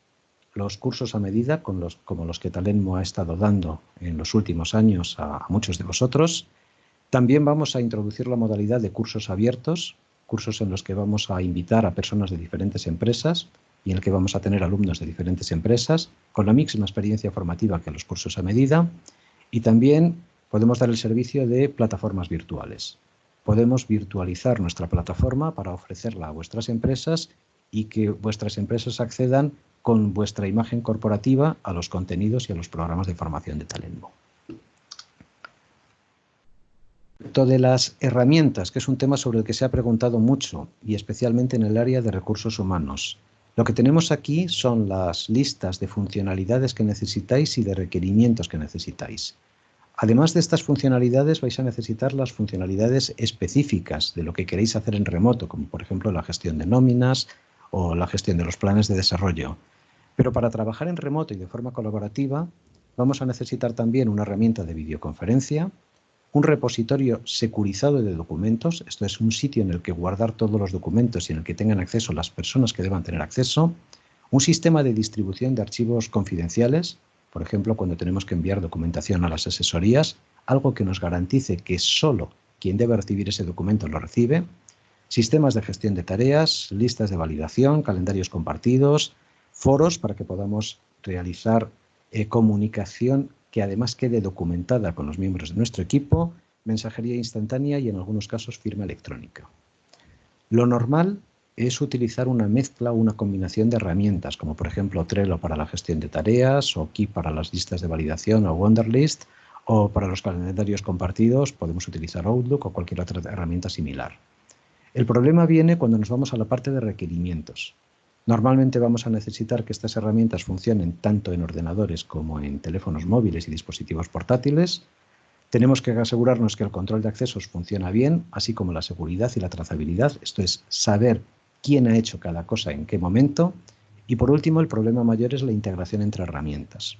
Los cursos a medida, como los que Talentmo ha estado dando en los últimos años a muchos de vosotros. También vamos a introducir la modalidad de cursos abiertos, cursos en los que vamos a invitar a personas de diferentes empresas y en el que vamos a tener alumnos de diferentes empresas con la misma experiencia formativa que los cursos a medida. Y también podemos dar el servicio de plataformas virtuales. Podemos virtualizar nuestra plataforma para ofrecerla a vuestras empresas y que vuestras empresas accedan con vuestra imagen corporativa a los contenidos y a los programas de formación de Talentmo. De las herramientas, que es un tema sobre el que se ha preguntado mucho y especialmente en el área de recursos humanos. Lo que tenemos aquí son las listas de funcionalidades que necesitáis y de requerimientos que necesitáis. Además de estas funcionalidades vais a necesitar las funcionalidades específicas de lo que queréis hacer en remoto, como por ejemplo la gestión de nóminas o la gestión de los planes de desarrollo. Pero para trabajar en remoto y de forma colaborativa vamos a necesitar también una herramienta de videoconferencia, un repositorio securizado de documentos, esto es un sitio en el que guardar todos los documentos y en el que tengan acceso las personas que deban tener acceso, un sistema de distribución de archivos confidenciales, por ejemplo, cuando tenemos que enviar documentación a las asesorías, algo que nos garantice que solo quien debe recibir ese documento lo recibe, sistemas de gestión de tareas, listas de validación, calendarios compartidos, foros para que podamos realizar comunicación que además quede documentada con los miembros de nuestro equipo, mensajería instantánea y en algunos casos firma electrónica. Lo normal es utilizar una mezcla o una combinación de herramientas, como por ejemplo Trello para la gestión de tareas, o Keep para las listas de validación o Wunderlist, o para los calendarios compartidos podemos utilizar Outlook o cualquier otra herramienta similar. El problema viene cuando nos vamos a la parte de requerimientos. Normalmente vamos a necesitar que estas herramientas funcionen tanto en ordenadores como en teléfonos móviles y dispositivos portátiles. Tenemos que asegurarnos que el control de accesos funciona bien, así como la seguridad y la trazabilidad, esto es, saber quién ha hecho cada cosa en qué momento. Y por último, el problema mayor es la integración entre herramientas.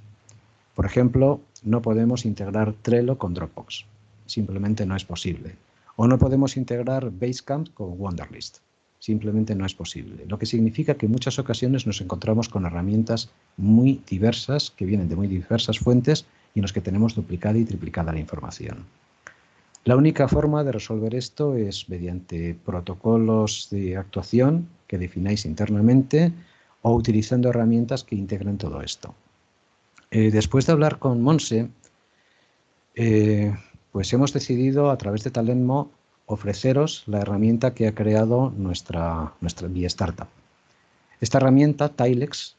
Por ejemplo, no podemos integrar Trello con Dropbox, simplemente no es posible. O no podemos integrar Basecamp con Wunderlist. Simplemente no es posible, lo que significa que en muchas ocasiones nos encontramos con herramientas muy diversas, que vienen de muy diversas fuentes y en las que tenemos duplicada y triplicada la información. La única forma de resolver esto es mediante protocolos de actuación que defináis internamente o utilizando herramientas que integren todo esto. Después de hablar con Monse, pues hemos decidido a través de Talentmo ofreceros la herramienta que ha creado nuestra startup. Esta herramienta, Tilex,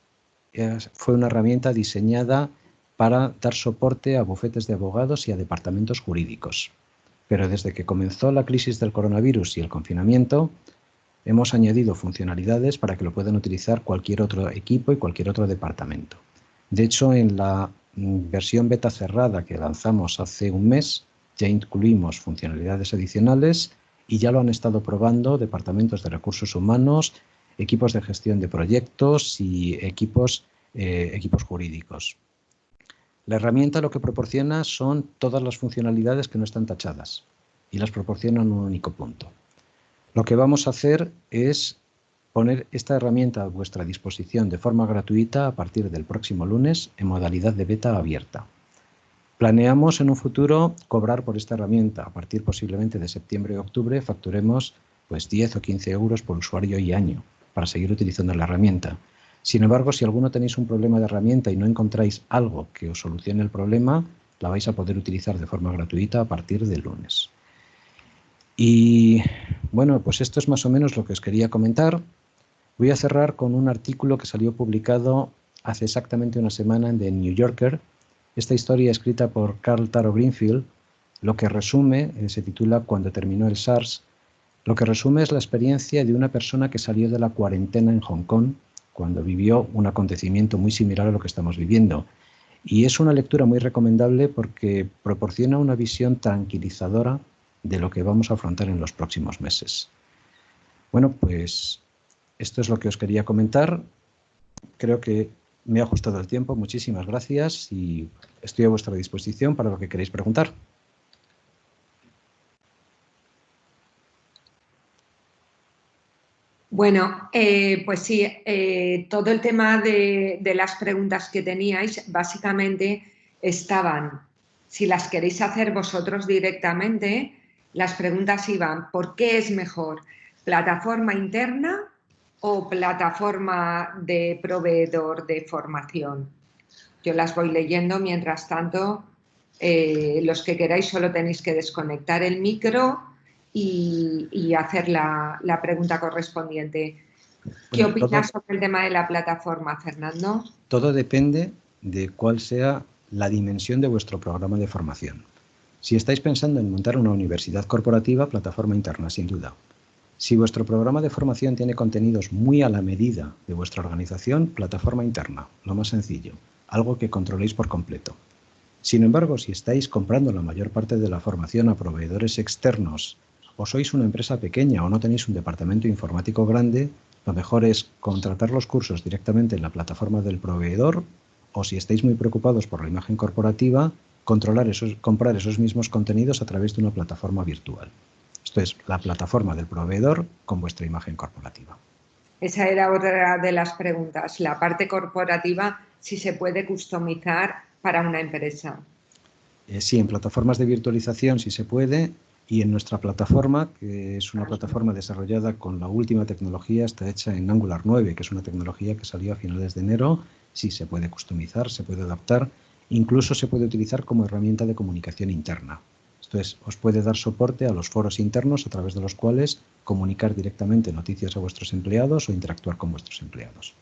fue una herramienta diseñada para dar soporte a bufetes de abogados y a departamentos jurídicos. Pero desde que comenzó la crisis del coronavirus y el confinamiento, hemos añadido funcionalidades para que lo puedan utilizar cualquier otro equipo y cualquier otro departamento. De hecho, en la versión beta cerrada que lanzamos hace un mes, ya incluimos funcionalidades adicionales y ya lo han estado probando departamentos de recursos humanos, equipos de gestión de proyectos y equipos jurídicos. La herramienta lo que proporciona son todas las funcionalidades que no están tachadas y las proporciona en un único punto. Lo que vamos a hacer es poner esta herramienta a vuestra disposición de forma gratuita a partir del próximo lunes en modalidad de beta abierta. Planeamos en un futuro cobrar por esta herramienta. A partir posiblemente de septiembre o octubre facturemos pues 10 o 15 euros por usuario y año para seguir utilizando la herramienta. Sin embargo, si alguno tenéis un problema de herramienta y no encontráis algo que os solucione el problema, la vais a poder utilizar de forma gratuita a partir del lunes. Y bueno, pues esto es más o menos lo que os quería comentar. Voy a cerrar con un artículo que salió publicado hace exactamente una semana en The New Yorker. Esta historia escrita por Carl Taro Greenfield, lo que resume, se titula Cuando terminó el SARS, lo que resume es la experiencia de una persona que salió de la cuarentena en Hong Kong cuando vivió un acontecimiento muy similar a lo que estamos viviendo. Y es una lectura muy recomendable porque proporciona una visión tranquilizadora de lo que vamos a afrontar en los próximos meses. Bueno, pues esto es lo que os quería comentar. Creo que me ha ajustado el tiempo. Muchísimas gracias y estoy a vuestra disposición para lo que queréis preguntar. Bueno, pues sí, todo el tema de las preguntas que teníais básicamente estaban, si las queréis hacer vosotros directamente, las preguntas iban, ¿por qué es mejor plataforma interna o plataforma de proveedor de formación? Yo las voy leyendo, mientras tanto, los que queráis solo tenéis que desconectar el micro y hacer la pregunta correspondiente. ¿Qué Bueno, opinas sobre el tema de la plataforma, Fernando? Todo depende de cuál sea la dimensión de vuestro programa de formación. Si estáis pensando en montar una universidad corporativa, plataforma interna, sin duda. Si vuestro programa de formación tiene contenidos muy a la medida de vuestra organización, plataforma interna, lo más sencillo, algo que controléis por completo. Sin embargo, si estáis comprando la mayor parte de la formación a proveedores externos, o sois una empresa pequeña o no tenéis un departamento informático grande, lo mejor es contratar los cursos directamente en la plataforma del proveedor, o si estáis muy preocupados por la imagen corporativa, comprar esos mismos contenidos a través de una plataforma virtual. Esto es la plataforma del proveedor con vuestra imagen corporativa. Esa era otra de las preguntas. La parte corporativa, si se puede customizar para una empresa. Sí, en plataformas de virtualización sí se puede, y en nuestra plataforma, que es una plataforma desarrollada con la última tecnología, está hecha en Angular 9, que es una tecnología que salió a finales de enero. Sí se puede customizar, se puede adaptar, incluso se puede utilizar como herramienta de comunicación interna. Esto es, os puede dar soporte a los foros internos a través de los cuales comunicar directamente noticias a vuestros empleados o interactuar con vuestros empleados.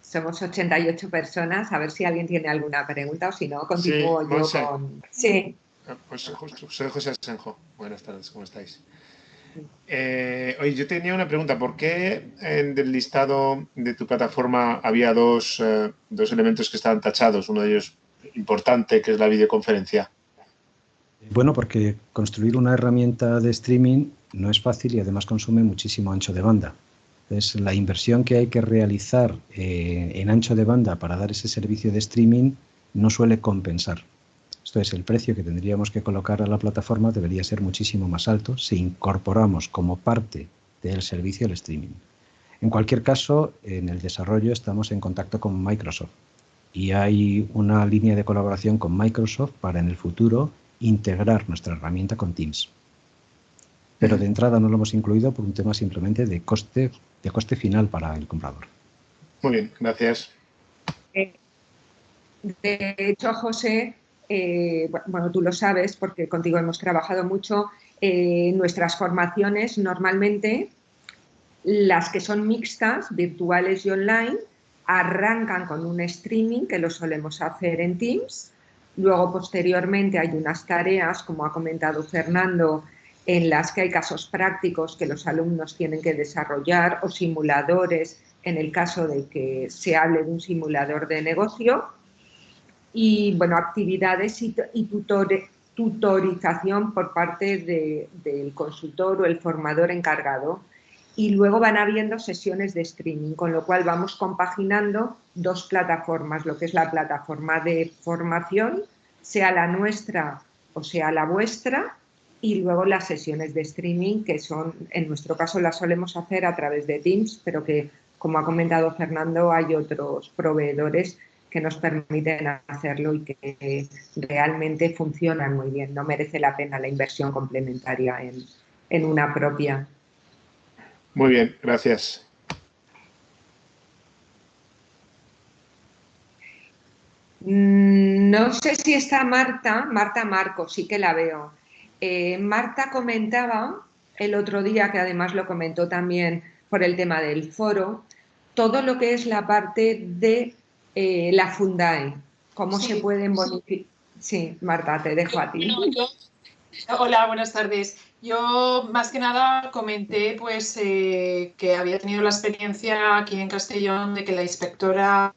Somos 88 personas, a ver si alguien tiene alguna pregunta o si no, continúo sí, yo Monse. con... Sí. Pues soy José Asenjo. Buenas tardes, ¿cómo estáis? Oye, yo tenía una pregunta. ¿Por qué del listado de tu plataforma había dos elementos que estaban tachados? Uno de ellos importante, que es la videoconferencia. Bueno, porque construir una herramienta de streaming no es fácil y además consume muchísimo ancho de banda. Entonces, la inversión que hay que realizar en ancho de banda para dar ese servicio de streaming no suele compensar. Esto es, el precio que tendríamos que colocar a la plataforma debería ser muchísimo más alto si incorporamos como parte del servicio el streaming. En cualquier caso, en el desarrollo estamos en contacto con Microsoft y hay una línea de colaboración con Microsoft para en el futuro integrar nuestra herramienta con Teams. Pero de entrada no lo hemos incluido por un tema simplemente de coste final para el comprador. Muy bien, gracias. De hecho, José, bueno, tú lo sabes porque contigo hemos trabajado mucho, nuestras formaciones normalmente, las que son mixtas, virtuales y online, arrancan con un streaming que lo solemos hacer en Teams. Luego, posteriormente, hay unas tareas, como ha comentado Fernando, en las que hay casos prácticos que los alumnos tienen que desarrollar o simuladores, en el caso de que se hable de un simulador de negocio. Y, bueno, actividades y tutorización por parte del consultor o el formador encargado. Y luego van habiendo sesiones de streaming, con lo cual vamos compaginando dos plataformas, lo que es la plataforma de formación, sea la nuestra o sea la vuestra, y luego las sesiones de streaming, que son, en nuestro caso las solemos hacer a través de Teams, pero que, como ha comentado Fernando, hay otros proveedores que nos permiten hacerlo y que realmente funcionan muy bien. No merece la pena la inversión complementaria en una propia. Muy bien, gracias. No sé si está Marta Marco, sí que la veo. Marta comentaba el otro día, que además lo comentó también por el tema del foro, todo lo que es la parte de la Fundae, cómo se pueden bonificar. Sí, Marta, te dejo a ti. Hola, buenas tardes. Yo más que nada comenté pues que había tenido la experiencia aquí en Castellón de que la inspectora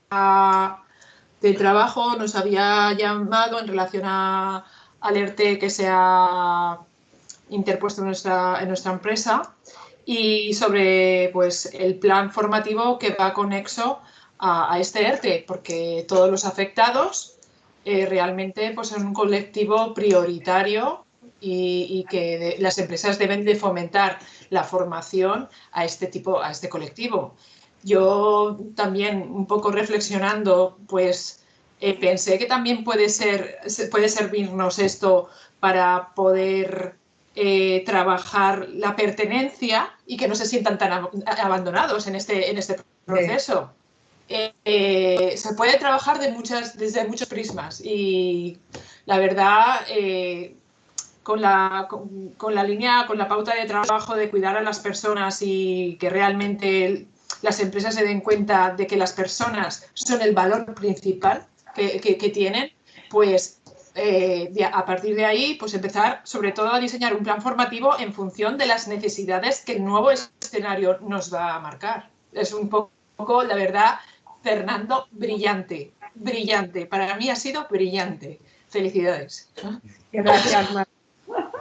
de trabajo nos había llamado en relación al ERTE que se ha interpuesto en nuestra empresa y sobre pues, el plan formativo que va conexo a este ERTE, porque todos los afectados realmente pues, son un colectivo prioritario y que las empresas deben de fomentar la formación a este colectivo. Yo también, un poco reflexionando, pues pensé que también puede servirnos esto para poder trabajar la pertenencia y que no se sientan tan abandonados en este proceso. Se puede trabajar desde muchos prismas y la verdad con la línea, con la pauta de trabajo de cuidar a las personas y que realmente las empresas se den cuenta de que las personas son el valor principal que tienen, pues a partir de ahí pues empezar sobre todo a diseñar un plan formativo en función de las necesidades que el nuevo escenario nos va a marcar. Es un poco, la verdad, Fernando, brillante, brillante. Para mí ha sido brillante. Felicidades. Gracias, Marta.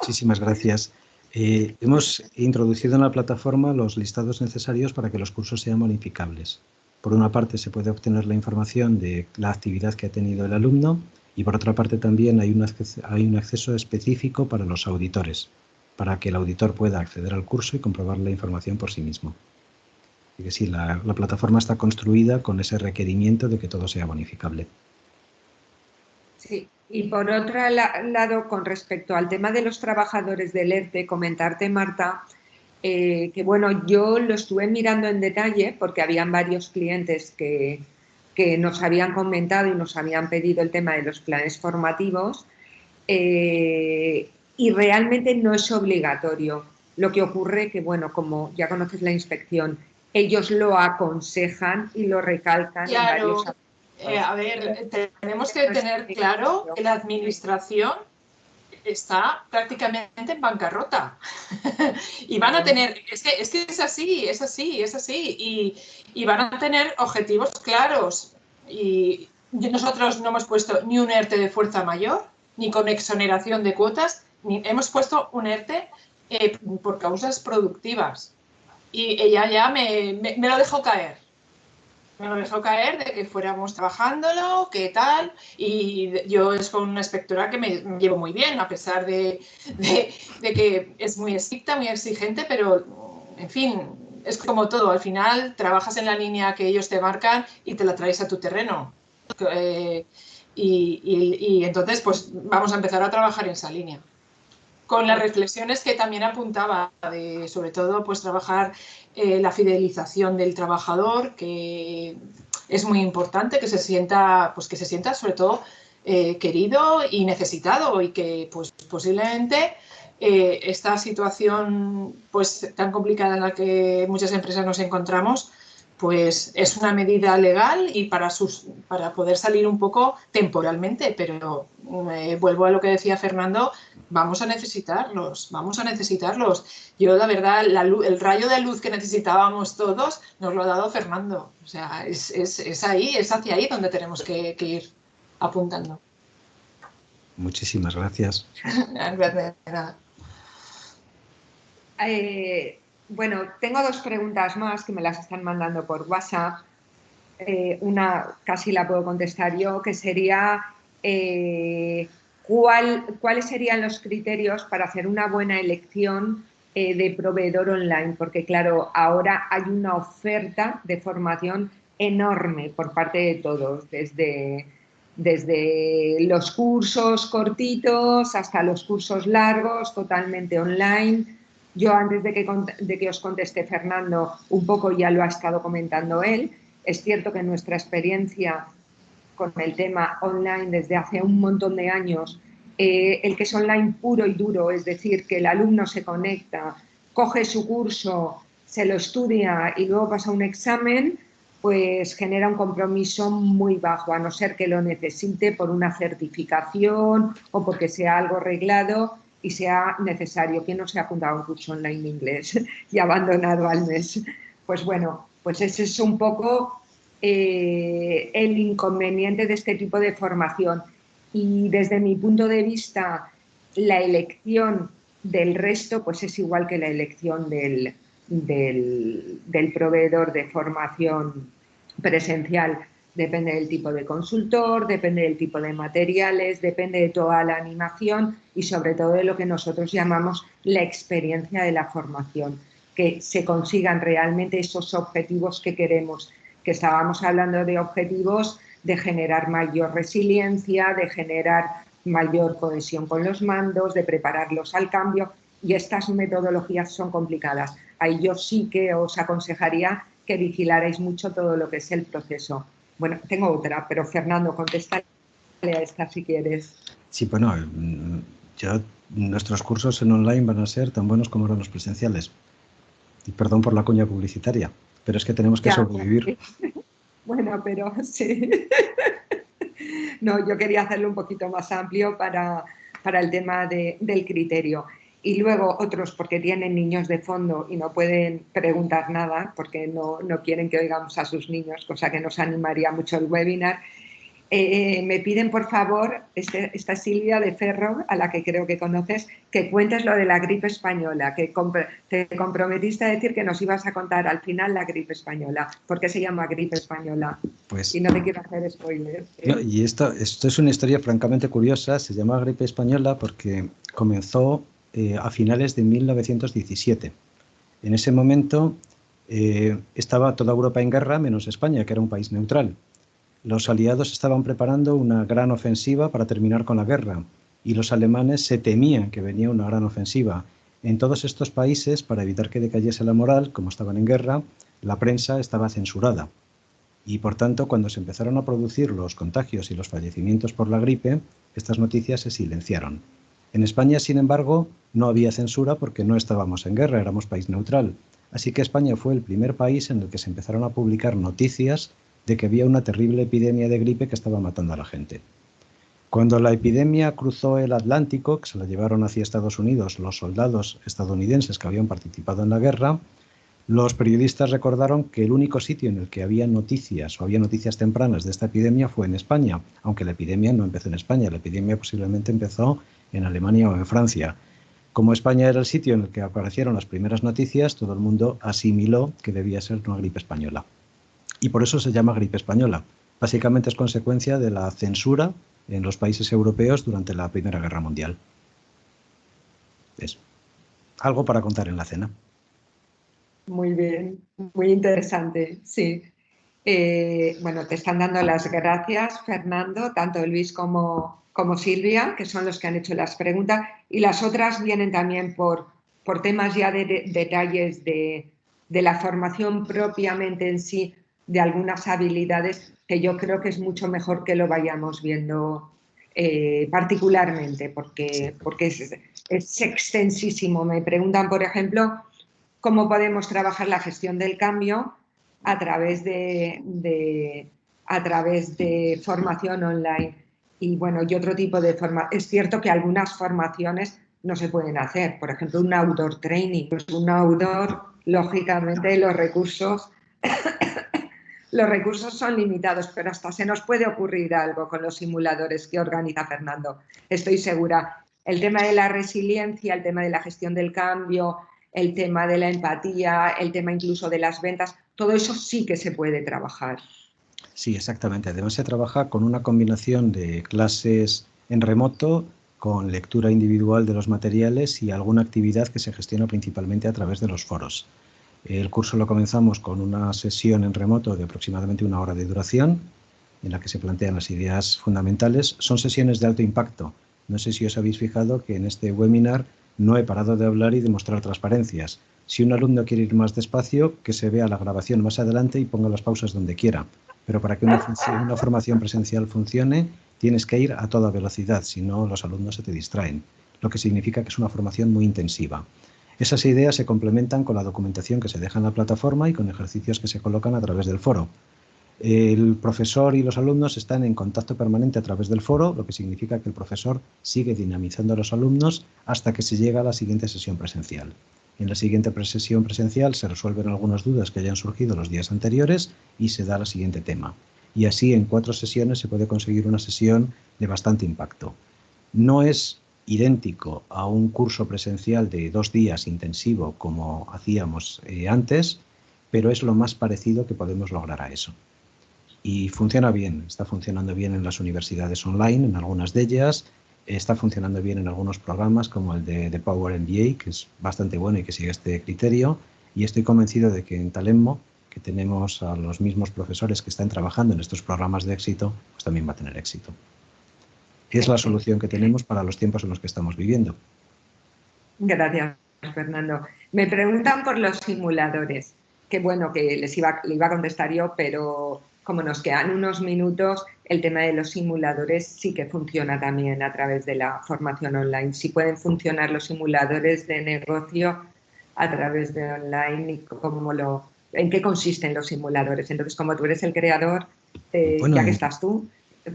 Muchísimas gracias. Hemos introducido en la plataforma los listados necesarios para que los cursos sean bonificables. Por una parte se puede obtener la información de la actividad que ha tenido el alumno y por otra parte también hay un acceso específico para los auditores, para que el auditor pueda acceder al curso y comprobar la información por sí mismo. Así que sí, la plataforma está construida con ese requerimiento de que todo sea bonificable. Sí, y por otro lado, con respecto al tema de los trabajadores del ERTE, comentarte, Marta, que bueno, yo lo estuve mirando en detalle porque habían varios clientes que nos habían comentado y nos habían pedido el tema de los planes formativos y realmente no es obligatorio. Lo que ocurre que, bueno, como ya conoces la inspección, ellos lo aconsejan y lo recalcan. Claro. En varios A ver, tenemos que tener claro que la administración está prácticamente en bancarrota y van a tener, es que es así y van a tener objetivos claros y nosotros no hemos puesto ni un ERTE de fuerza mayor, ni con exoneración de cuotas, ni hemos puesto un ERTE por causas productivas y ella ya me lo dejó caer. Me lo dejó caer de que fuéramos trabajándolo, qué tal, y yo es con una inspectora que me llevo muy bien, a pesar de que es muy estricta, muy exigente, pero, en fin, es como todo, al final trabajas en la línea que ellos te marcan y te la traes a tu terreno. Y entonces, pues vamos a empezar a trabajar en esa línea. Con las reflexiones que también apuntaba, de sobre todo pues trabajar la fidelización del trabajador, que es muy importante, que se sienta sobre todo querido y necesitado y que pues posiblemente esta situación pues tan complicada en la que muchas empresas nos encontramos pues es una medida legal y para poder salir un poco temporalmente, pero vuelvo a lo que decía Fernando, vamos a necesitarlos. Yo, la verdad, el rayo de luz que necesitábamos todos nos lo ha dado Fernando. O sea, es ahí, es hacia ahí donde tenemos que ir apuntando. Muchísimas gracias. Gracias de nada. Bueno, tengo dos preguntas más que me las están mandando por WhatsApp. Una casi la puedo contestar yo, que sería ¿cuáles serían los criterios para hacer una buena elección de proveedor online? Porque claro, ahora hay una oferta de formación enorme por parte de todos, desde los cursos cortitos hasta los cursos largos, totalmente online. Yo antes de que os conteste Fernando, un poco ya lo ha estado comentando él. Es cierto que en nuestra experiencia con el tema online desde hace un montón de años, el que es online puro y duro, es decir, que el alumno se conecta, coge su curso, se lo estudia y luego pasa un examen, pues genera un compromiso muy bajo, a no ser que lo necesite por una certificación o porque sea algo reglado y sea necesario. ¿Quién no se ha apuntado a un curso online de inglés y abandonado al mes? Pues bueno, pues ese es un poco el inconveniente de este tipo de formación. Y desde mi punto de vista, la elección del resto pues es igual que la elección del proveedor de formación presencial. Depende del tipo de consultor, depende del tipo de materiales, depende de toda la animación y sobre todo de lo que nosotros llamamos la experiencia de la formación, que se consigan realmente esos objetivos que queremos, que estábamos hablando de objetivos de generar mayor resiliencia, de generar mayor cohesión con los mandos, de prepararlos al cambio, y estas metodologías son complicadas. Ahí yo sí que os aconsejaría que vigilarais mucho todo lo que es el proceso. Bueno, tengo otra, pero Fernando, contéstale a esta si quieres. Sí, bueno, nuestros cursos en online van a ser tan buenos como eran los presenciales. Y perdón por la cuña publicitaria, pero es que tenemos que sobrevivir. Bueno, pero sí. No, yo quería hacerlo un poquito más amplio para el tema del criterio. Y luego otros porque tienen niños de fondo y no pueden preguntar nada porque no quieren que oigamos a sus niños, cosa que nos animaría mucho el webinar. Me piden, por favor, esta Silvia de Ferro, a la que creo que conoces, que cuentes lo de la gripe española, que te comprometiste a decir que nos ibas a contar al final la gripe española. ¿Por qué se llama gripe española? Pues, y no te quiero hacer spoilers. No, y esto es una historia francamente curiosa. Se llama gripe española porque comenzó a finales de 1917. En ese momento estaba toda Europa en guerra, menos España, que era un país neutral. Los aliados estaban preparando una gran ofensiva para terminar con la guerra y los alemanes se temían que venía una gran ofensiva. En todos estos países, para evitar que decayese la moral, como estaban en guerra, la prensa estaba censurada. Y por tanto, cuando se empezaron a producir los contagios y los fallecimientos por la gripe, estas noticias se silenciaron. En España, sin embargo, no había censura porque no estábamos en guerra, éramos país neutral. Así que España fue el primer país en el que se empezaron a publicar noticias de que había una terrible epidemia de gripe que estaba matando a la gente. Cuando la epidemia cruzó el Atlántico, que se la llevaron hacia Estados Unidos los soldados estadounidenses que habían participado en la guerra, los periodistas recordaron que el único sitio en el que había noticias o había noticias tempranas de esta epidemia fue en España, aunque la epidemia no empezó en España, la epidemia posiblemente empezó en Alemania o en Francia. Como España era el sitio en el que aparecieron las primeras noticias, todo el mundo asimiló que debía ser una gripe española. Y por eso se llama gripe española. Básicamente es consecuencia de la censura en los países europeos durante la Primera Guerra Mundial. Es algo para contar en la cena. Muy bien, muy interesante, sí. Bueno, te están dando las gracias, Fernando, tanto Luis como Silvia, que son los que han hecho las preguntas, y las otras vienen también por temas ya de detalles de la formación propiamente en sí, de algunas habilidades que yo creo que es mucho mejor que lo vayamos viendo particularmente, porque es extensísimo. Me preguntan, por ejemplo, cómo podemos trabajar la gestión del cambio a través de formación online. Y bueno, y otro tipo de formación. Es cierto que algunas formaciones no se pueden hacer. Por ejemplo, un outdoor training. Pues un outdoor, lógicamente, los recursos son limitados, pero hasta se nos puede ocurrir algo con los simuladores que organiza Fernando. Estoy segura. El tema de la resiliencia, el tema de la gestión del cambio, el tema de la empatía, el tema incluso de las ventas, todo eso sí que se puede trabajar. Sí, exactamente. Además se trabaja con una combinación de clases en remoto, con lectura individual de los materiales y alguna actividad que se gestiona principalmente a través de los foros. El curso lo comenzamos con una sesión en remoto de aproximadamente 1 hora de duración, en la que se plantean las ideas fundamentales. Son sesiones de alto impacto. No sé si os habéis fijado que en este webinar No he parado de hablar y de mostrar transparencias. Si un alumno quiere ir más despacio, que se vea la grabación más adelante y ponga las pausas donde quiera. Pero para que una formación presencial funcione, tienes que ir a toda velocidad, si no los alumnos se te distraen, lo que significa que es una formación muy intensiva. Esas ideas se complementan con la documentación que se deja en la plataforma y con ejercicios que se colocan a través del foro. El profesor y los alumnos están en contacto permanente a través del foro, lo que significa que el profesor sigue dinamizando a los alumnos hasta que se llega a la siguiente sesión presencial. En la siguiente sesión presencial se resuelven algunas dudas que hayan surgido los días anteriores y se da el siguiente tema. Y así en 4 sesiones se puede conseguir una sesión de bastante impacto. No es idéntico a un curso presencial de 2 días intensivo como hacíamos antes, pero es lo más parecido que podemos lograr a eso. Y funciona bien, está funcionando bien en las universidades online, en algunas de ellas, está funcionando bien en algunos programas como el de Power MBA, que es bastante bueno y que sigue este criterio, y estoy convencido de que en Talemmo, que tenemos a los mismos profesores que están trabajando en estos programas de éxito, pues también va a tener éxito. Es la solución que tenemos para los tiempos en los que estamos viviendo. Gracias, Fernando. Me preguntan por los simuladores, que bueno, que le iba a contestar yo, pero como nos quedan unos minutos, el tema de los simuladores sí que funciona también a través de la formación online. Sí pueden funcionar los simuladores de negocio a través de online y en qué consisten los simuladores. Entonces, como tú eres el creador, ya que estás tú,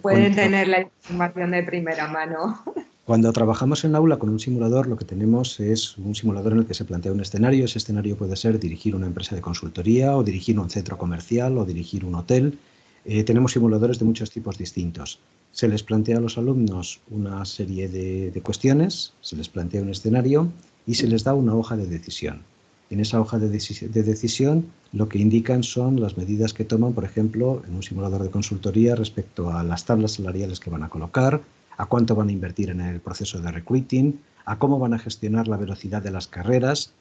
pueden tener la información de primera mano. Cuando trabajamos en el aula con un simulador, lo que tenemos es un simulador en el que se plantea un escenario. Ese escenario puede ser dirigir una empresa de consultoría o dirigir un centro comercial o dirigir un hotel. Tenemos simuladores de muchos tipos distintos. Se les plantea a los alumnos una serie de cuestiones, se les plantea un escenario y se les da una hoja de decisión. En esa hoja de decisión lo que indican son las medidas que toman, por ejemplo, en un simulador de consultoría respecto a las tablas salariales que van a colocar, a cuánto van a invertir en el proceso de recruiting, a cómo van a gestionar la velocidad de las carreras.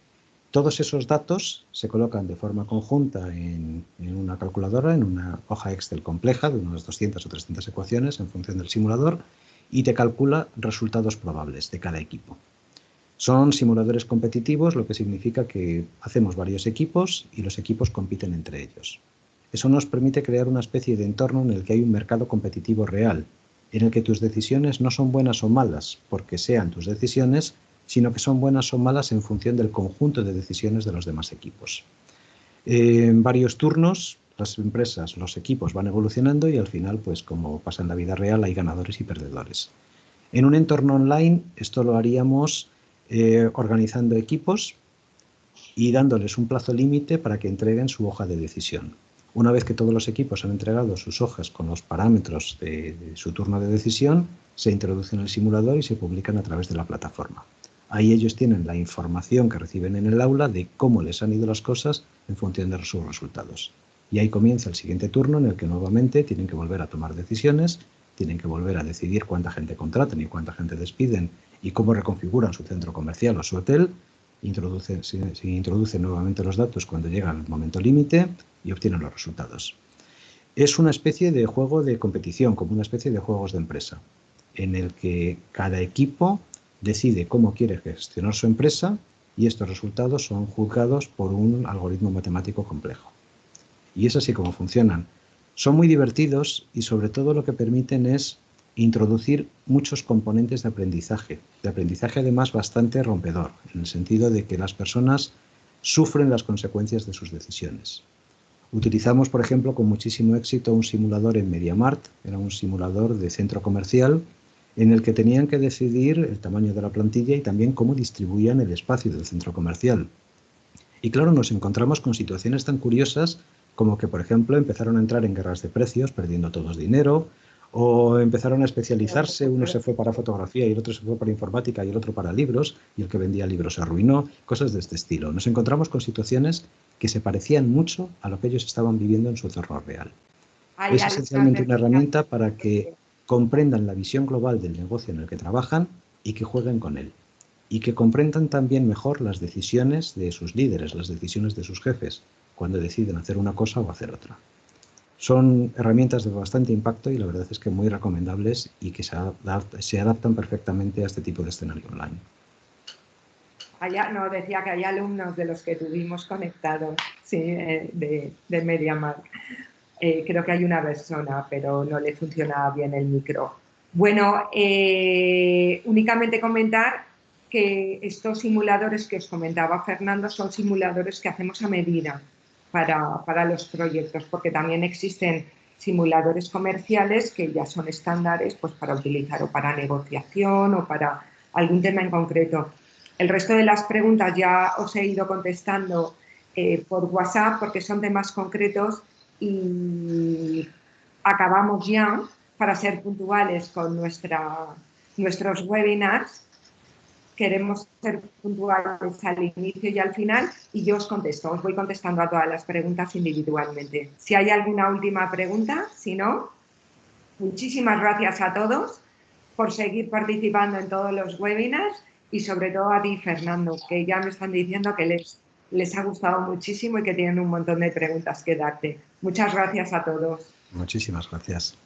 Todos esos datos se colocan de forma conjunta en una calculadora, en una hoja Excel compleja de unas 200 o 300 ecuaciones en función del simulador y te calcula resultados probables de cada equipo. Son simuladores competitivos, lo que significa que hacemos varios equipos y los equipos compiten entre ellos. Eso nos permite crear una especie de entorno en el que hay un mercado competitivo real, en el que tus decisiones no son buenas o malas porque sean tus decisiones, sino que son buenas o malas en función del conjunto de decisiones de los demás equipos. En varios turnos, las empresas, los equipos van evolucionando y al final, pues como pasa en la vida real, hay ganadores y perdedores. En un entorno online, esto lo haríamos organizando equipos y dándoles un plazo límite para que entreguen su hoja de decisión. Una vez que todos los equipos han entregado sus hojas con los parámetros de su turno de decisión, se introducen en el simulador y se publican a través de la plataforma. Ahí ellos tienen la información que reciben en el aula de cómo les han ido las cosas en función de sus resultados. Y ahí comienza el siguiente turno en el que nuevamente tienen que volver a tomar decisiones, tienen que volver a decidir cuánta gente contratan y cuánta gente despiden y cómo reconfiguran su centro comercial o su hotel. Se introducen nuevamente los datos cuando llega el momento límite y obtienen los resultados. Es una especie de juego de competición, como una especie de juegos de empresa, en el que cada equipo decide cómo quiere gestionar su empresa y estos resultados son juzgados por un algoritmo matemático complejo. Y es así como funcionan. Son muy divertidos y sobre todo lo que permiten es introducir muchos componentes de aprendizaje además bastante rompedor, en el sentido de que las personas sufren las consecuencias de sus decisiones. Utilizamos, por ejemplo, con muchísimo éxito un simulador en MediaMarkt, era un simulador de centro comercial en el que tenían que decidir el tamaño de la plantilla y también cómo distribuían el espacio del centro comercial. Y claro, nos encontramos con situaciones tan curiosas como que, por ejemplo, empezaron a entrar en guerras de precios, perdiendo todos dinero, o empezaron a especializarse, uno se fue para fotografía y el otro se fue para informática y el otro para libros, y el que vendía libros se arruinó, cosas de este estilo. Nos encontramos con situaciones que se parecían mucho a lo que ellos estaban viviendo en su entorno real. Es esencialmente una herramienta para que comprendan la visión global del negocio en el que trabajan y que jueguen con él. Y que comprendan también mejor las decisiones de sus líderes, las decisiones de sus jefes, cuando deciden hacer una cosa o hacer otra. Son herramientas de bastante impacto y la verdad es que muy recomendables y que se adaptan perfectamente a este tipo de escenario online. No, decía que hay alumnos de los que tuvimos conectados, sí, de MediaMarkt. Creo que hay una persona, pero no le funcionaba bien el micro. Bueno, únicamente comentar que estos simuladores que os comentaba Fernando son simuladores que hacemos a medida para los proyectos, porque también existen simuladores comerciales que ya son estándares pues, para utilizar o para negociación o para algún tema en concreto. El resto de las preguntas ya os he ido contestando por WhatsApp porque son temas concretos y acabamos ya para ser puntuales con nuestros webinars. Queremos ser puntuales al inicio y al final y yo os contesto, os voy contestando a todas las preguntas individualmente. Si hay alguna última pregunta, si no, muchísimas gracias a todos por seguir participando en todos los webinars y sobre todo a ti, Fernando, que ya me están diciendo que les ha gustado muchísimo y que tienen un montón de preguntas que darte. Muchas gracias a todos. Muchísimas gracias.